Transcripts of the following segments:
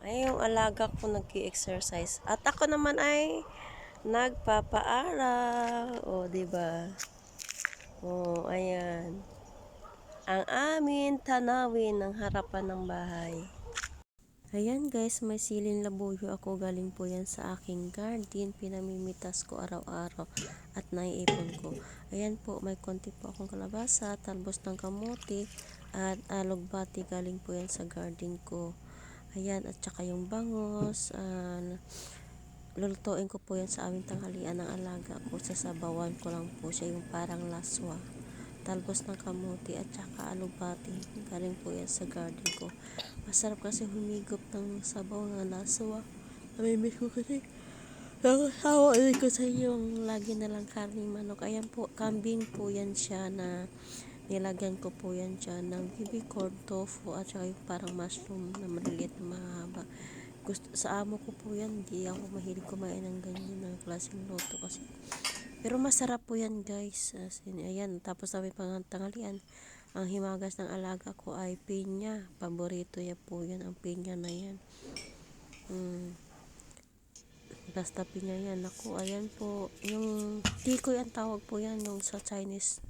Ay, yung alaga ko nag-exercise. At ako naman ay nagpapaaral. O, diba? O, ayan. Ang amin tanawin ng harapan ng bahay. Ayan guys, may siling labuyo ako. Galing po yan sa aking garden. Pinamimitas ko araw-araw at naiipon ko. Ayan po, may konti po akong kalabasa, talbos ng kamote, at alugbati. Galing po yan sa garden ko. Ayan, at saka yung bangos. Lulutuin ko po yan sa aming tanghalian ng alaga ko. Sasabawan ko lang po siya yung parang laswa. Talbos ng kamote at saka alugbati. Galing po yan sa garden ko. Masarap kasi humigop ng sabaw ng laswa. Namimiss ko kasi. Nakasawa din ko sa yung lagi na lang karning manok. Ayan po, kambing po yan siya na nilagyan ko po yan siya ng baby corn, tofu at saka yung parang mushroom na maliliit na mahaba. Sa amo ko po yan, hindi ako mahilig kumain ng ganyan na klaseng luto kasi. Pero masarap po yan guys. Ayan, tapos sabi pang tanghalian, ang himagas ng alaga ko ay pinya. Paborito niya po yan, ang pinya na yan. Basta pinya yan. Ako, ayan po. Yung tikoy ang tawag po yan, yung sa Chinese,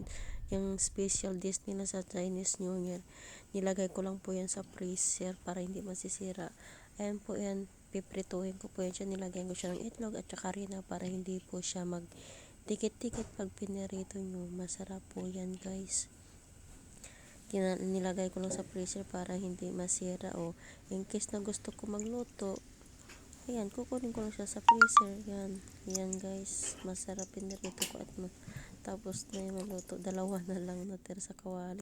yung special dish nila sa Chinese New Year. Nilagay ko lang po yan sa freezer para hindi masisira. Ayan po yan, piprituhin ko po yan siya. Nilagyan ko siya ng itlog at saka harina para hindi po siya mag-tikit-tikit pag pinirito nyo. Masarap po yan guys. Nilagay ko lang sa freezer para hindi masira. O in case na gusto ko magluto, ayan, kukunin ko lang siya sa freezer. Yan guys, masarap pinirito ko at tapos na yung maluto. Dalawa na lang natira sa kawali.